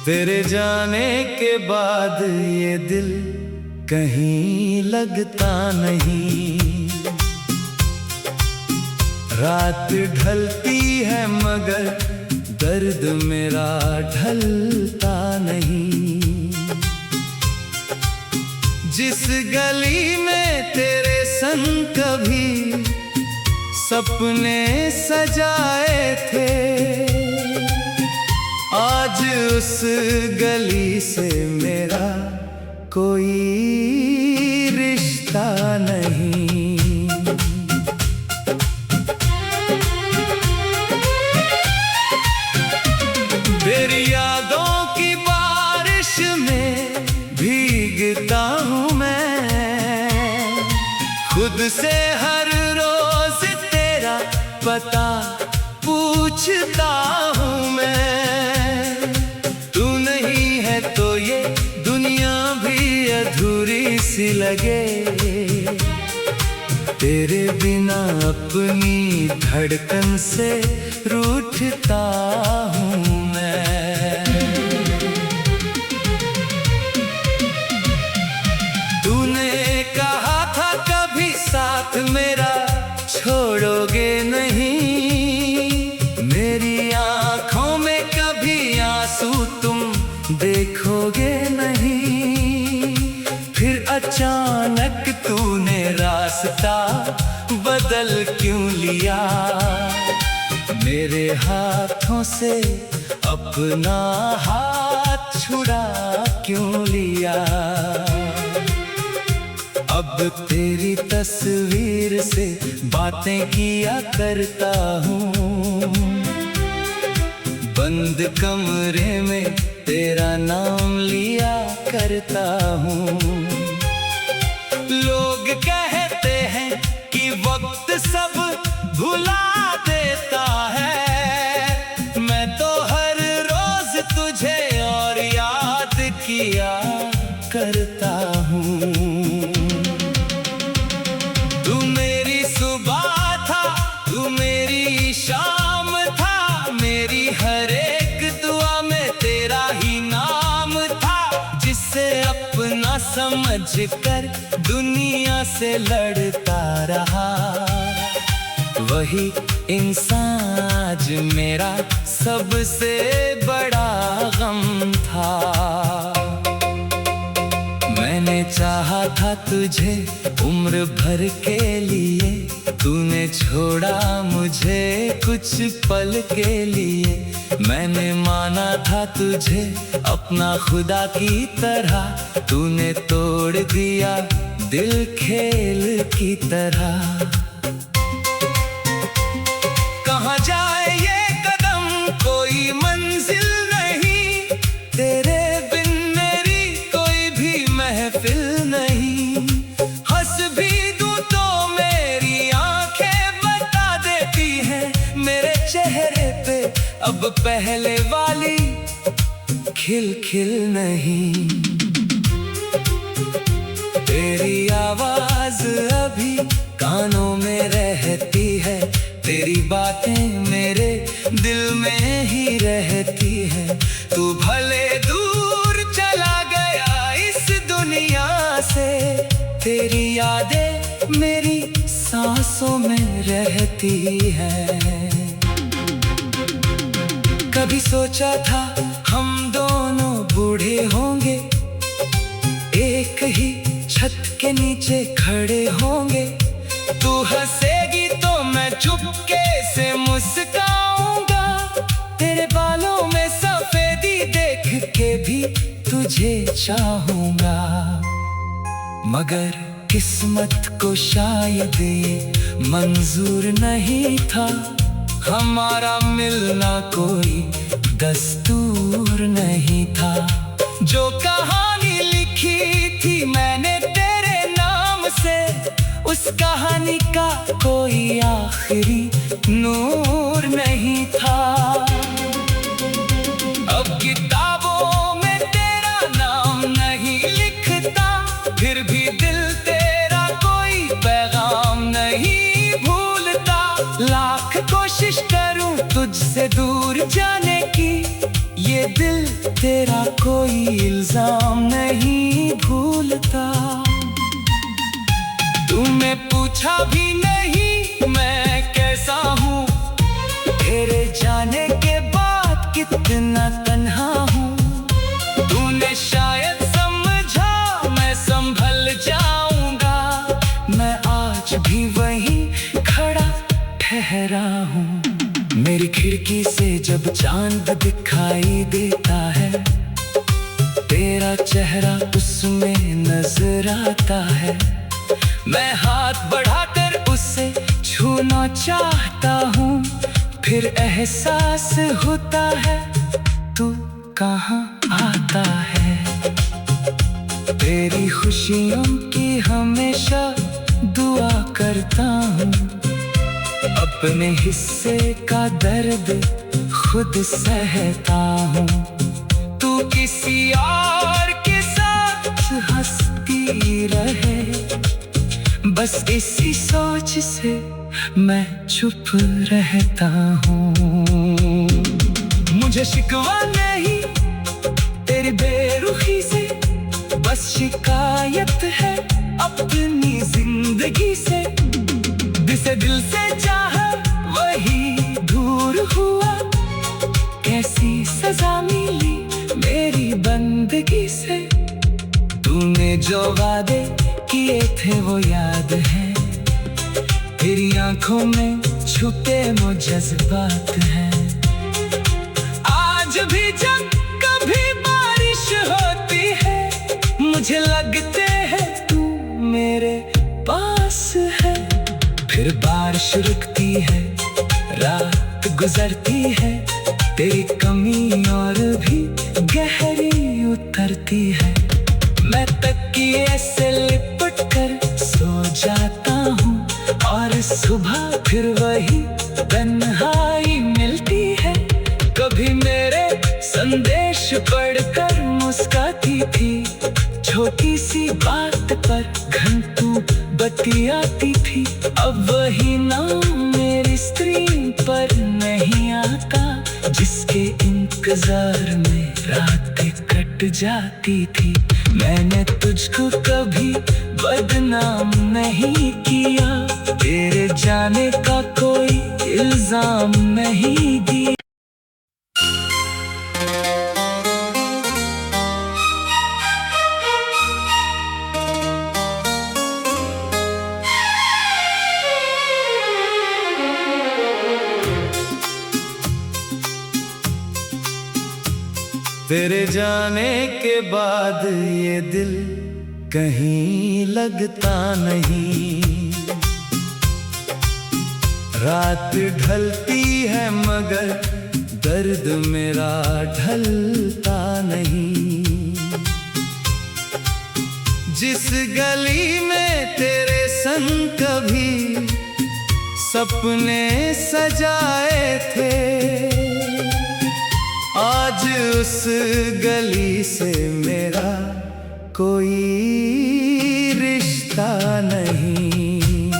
तेरे जाने के बाद ये दिल कहीं लगता नहीं। रात ढलती है मगर दर्द मेरा ढलता नहीं। जिस गली में तेरे संग कभी सपने सजाए थे, आज उस गली से मेरा कोई रिश्ता नहीं। तेरी यादों की बारिश में भीगता हूँ मैं, खुद से हर रोज तेरा पता पूछता हूँ मैं। तू नहीं है तो ये दुनिया भी अधूरी सी लगे, तेरे बिना अपनी धड़कन से रूठता हूँ मैं। तूने कहा था कभी साथ मेरा छोड़ोगे नहीं, मेरी आंखों में कभी आंसू तुम देखोगे नहीं। फिर अचानक तूने रास्ता बदल क्यों लिया, मेरे हाथों से अपना हाथ छुड़ा क्यों लिया। अब तेरी तस्वीर से बातें किया करता हूँ, बंद कमरे में तेरा नाम लिया करता हूँ। लोग कहते हैं कि वक्त सब भुला देता है, मैं तो हर रोज तुझे और याद किया करता हूँ। तू मेरी सुबह था, तू मेरी शाम था, मेरी हर एक दुआ में तेरा ही नाम था। जिसे अपना समझ कर दुनिया से लड़ता रहा, वही इंसान आज मेरा सबसे बड़ा गम था। मैंने चाहा था तुझे उम्र भर के लिए, तूने छोड़ा मुझे कुछ पल के लिए। मैंने माना था तुझे अपना खुदा की तरह, तूने तोड़ दिया दिल खेल की तरह। कहाँ जाए ये कदम कोई मंजिल नहीं, तेरे बिन मेरी कोई भी महफिल नहीं। हंस भी दूं तो मेरी आंखें बता देती हैं, मेरे चेहरे पे अब पहले वाली खिल नहीं। तेरी आवाज अभी कानों में रहती है, तेरी बातें मेरे दिल में ही रहती है। तू भले दूर चला गया इस दुनिया से, तेरी यादें मेरी सांसों में रहती है। कभी सोचा था हम दोनों बूढ़े होंगे, एक ही छत के नीचे खड़े होंगे। तू हंसेगी तो मैं चुपके से मुस्काऊंगा, तेरे बालों में सफेदी देख के भी तुझे चाहूंगा। मगर किस्मत को शायद ये मंजूर नहीं था, हमारा मिलना कोई दस्तूर नहीं था। जो कहानी लिखी थी मैंने तेरे नाम से, उस कहानी का कोई आखिरी नूर नहीं था। अब किताबों में तेरा नाम नहीं लिखता, फिर भी दिल तेरा कोई पैगाम नहीं भूलता। लाख कोशिश करूं तुझसे दूर जाने की, ये दिल तेरा कोई इल्जाम नहीं भूलता। तूने पूछा भी नहीं मैं कैसा हूँ, तेरे जाने के बाद कितना तन्हा हूँ। तूने शायद समझा मैं संभल जाऊंगा, मैं आज भी वहीं खड़ा ठहरा हूँ। मेरी खिड़की से जब चांद दिखाई देता है, तेरा चेहरा उसमें नजर आता है। मैं हाथ बढ़ाकर उसे छूना चाहता हूँ, फिर एहसास होता है तू कहाँ आता है। तेरी खुशियों की हमेशा दुआ करता हूँ, अपने हिस्से का दर्द खुद सहता हूँ। तू किसी और के साथ हंसती रहे, बस इसी सोच से मैं चुप रहता हूँ। मुझे शिकवा नहीं तेरी बेरुखी से, बस शिकायत है अपनी जिंदगी से। जिसे दिल से चाहा वही दूर हुआ, कैसी सजा मिली मेरी बंदगी से। तूने जो वादे किए थे वो याद है, तेरी आंखों में छुपे वो जज्बात हैं। आज भी जब कभी बारिश होती है, मुझे लगते हैं तू मेरे पास है। फिर बारिश रुकती है, रात गुजरती है, तेरी कमी और भी गहरी उतरती है। मैं तकिए से लिपट कर सो जाता हूँ, और सुबह फिर वही तन्हाई मिलती है। कभी मेरे संदेश पढ़कर मुस्काती थी, छोटी सी बात पर घंटों बतियाती थी। अब वही नाम मेरी स्क्रीन पर नहीं आता, जिसके इंतजार में रातें कट जाती थी। मैंने तुझको कभी बदनाम नहीं किया, तेरे जाने का कोई इल्जाम नहीं दिया। तेरे जाने के बाद ये दिल कहीं लगता नहीं। रात ढलती है मगर दर्द मेरा ढलता नहीं। जिस गली में तेरे संग कभी सपने सजाए थे, आज उस गली से मेरा कोई रिश्ता नहीं।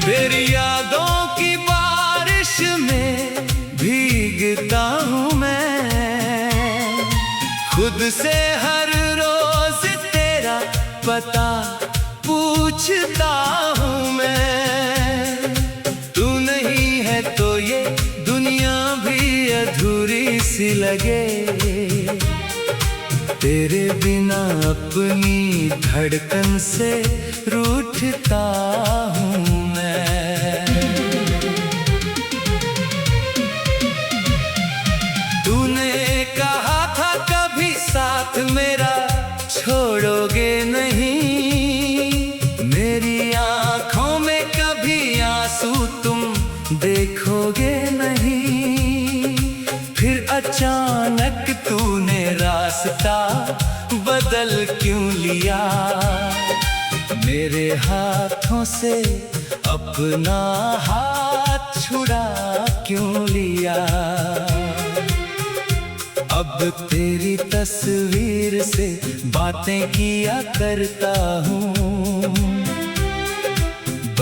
तेरी यादों की बारिश में भीगता हूँ मैं, खुद से हर रोज तेरा पता पूछता हूँ मैं। तो ये दुनिया भी अधूरी सी लगे, तेरे बिना अपनी धड़कन से रूठता हूँ मैं। तूने कहा था कभी साथ मेरा छोड़ोगे नहीं, मेरी आंखों में कभी आंसू तुम देखोगे नहीं। फिर अचानक तूने रास्ता बदल क्यों लिया, मेरे हाथों से अपना हाथ छुड़ा क्यों लिया। अब तेरी तस्वीर से बातें किया करता हूँ,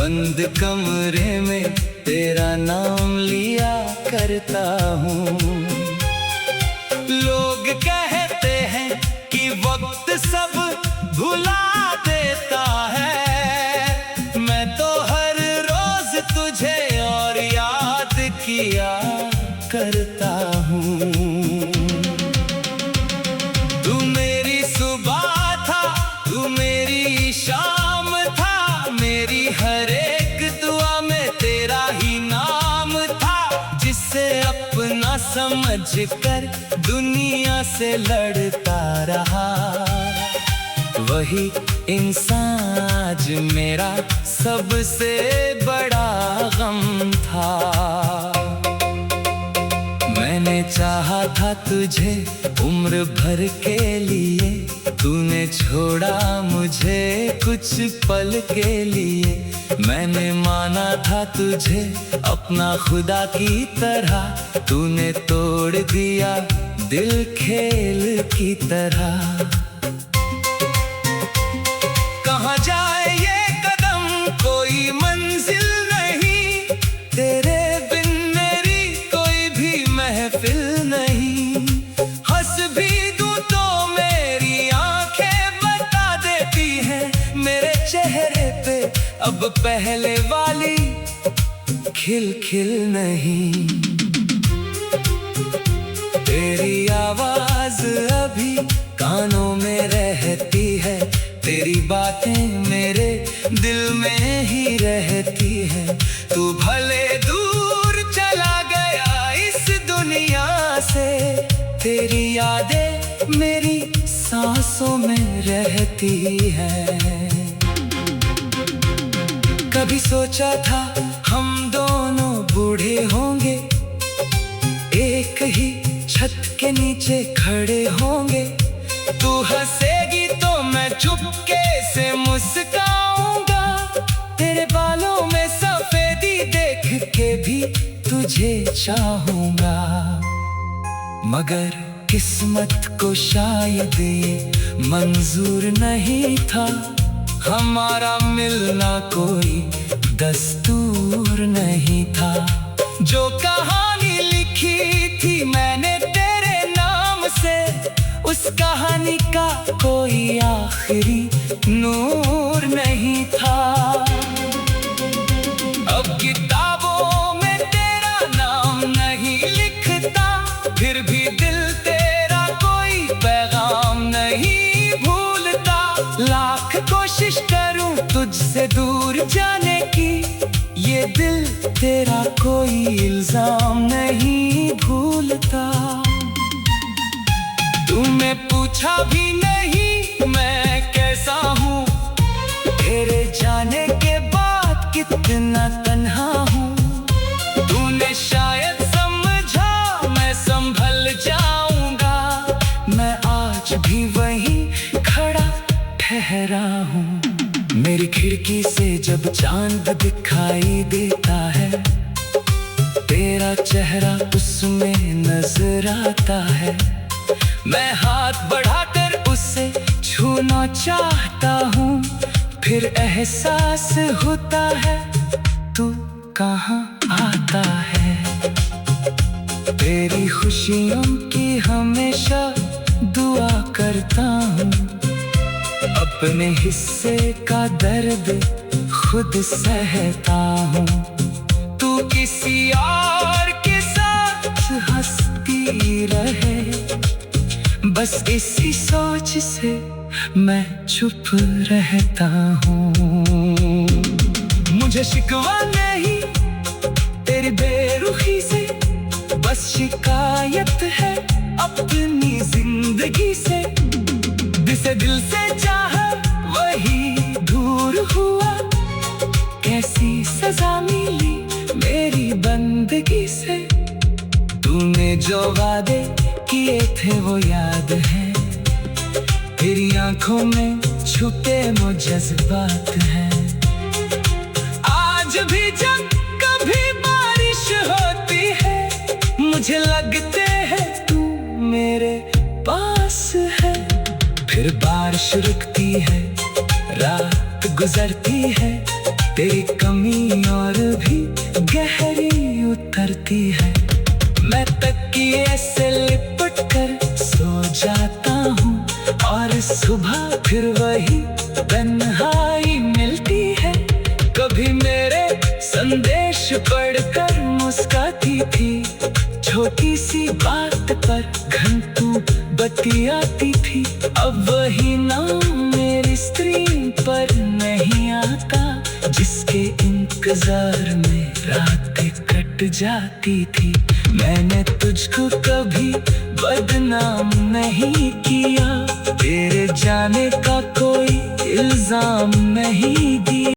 बंद कमरे में तेरा नाम लिया करता हूँ। लोग कहते हैं कि वक्त सब भुला देता है, मैं तो हर रोज तुझे और याद किया करता हूँ। तू मेरी सुबह था, तू मेरी शाम था, मेरी हर एक दुआ में तेरा ही नाम था। जिसे अपना समझ कर दुनिया से लड़ता रहा, वही इंसान आज मेरा सबसे बड़ा गम था। मैंने चाहा था तुझे उम्र भर के लिए, तूने छोड़ा मुझे कुछ पल के लिए। मैंने माना था तुझे अपना खुदा की तरह, तूने तोड़ दिया दिल खेल की तरह। कहाँ जाए ये कदम कोई मंजिल नहीं, तेरे बिन मेरी कोई भी महफिल नहीं। हंस भी दूं तो मेरी आंखें बता देती हैं, मेरे चेहरे पे अब पहले वाली खिल नहीं। तेरी आवाज अभी कानों में रहती है, तेरी बातें मेरे दिल में ही रहती है। तू भले दूर चला गया इस दुनिया से, तेरी यादें मेरी सांसों में रहती है। कभी सोचा था हम दोनों बूढ़े होंगे, एक ही छत के नीचे खड़े होंगे। तू हंसेगी तो मैं चुपके से मुस्काऊंगा, तेरे बालों में सफेदी देख के भी तुझे चाहूंगा। मगर किस्मत को शायद ये मंजूर नहीं था, हमारा मिलना कोई दस्तूर नहीं था। जो कहानी लिखी थी मैंने तेरे नाम से, उस कहानी का कोई आखिरी नूर नहीं था। अब किताबों में तेरा नाम नहीं लिखता, फिर भी दिल तेरा कोई पैगाम नहीं भूलता। लाख कोशिश करूं तुझसे दूर जाने की, ये दिल तेरा कोई इल्जाम नहीं भूलता। तूने पूछा भी नहीं मैं कैसा हूँ, तेरे जाने के बाद कितना तन्हा हूँ। तूने शायद समझा मैं संभल जाऊंगा, मैं आज भी वहीं खड़ा ठहरा हूँ। मेरी खिड़की से जब चांद दिखाई देता है, तेरा चेहरा उसमें नजर आता है। मैं हाथ बढ़ाकर उसे छूना चाहता हूँ, फिर एहसास होता है तू कहाँ आता है। तेरी खुशियों की हमेशा दुआ करता हूँ, अपने हिस्से का दर्द खुद सहता हूँ। तू किसी और के साथ हंसती रहे, बस इसी सोच से मैं चुप रहता हूँ। मुझे शिकवा नहीं तेरी बेरुखी से, बस शिकायत है अपनी जिंदगी से। जिसे दिल से चाहा वही दूर हुआ, कैसी सजा मिली मेरी बंदगी से। तूने जो वादे किए थे वो याद है, तेरी आंखों में छुपे वो जज्बात हैं। आज भी जब कभी बारिश होती है, मुझे लगते हैं तू मेरे पास है। फिर बारिश रुकती है, रात गुजरती है, तेरी कम कुछ पढ़कर मुस्काती थी, छोटी सी बात पर घंटों बतियाती थी। अब वही नाम मेरी स्क्रीन पर नहीं आता, जिसके इंतजार में रातें कट जाती थी। मैंने तुझको कभी बदनाम नहीं किया, तेरे जाने का कोई इल्जाम नहीं दिया।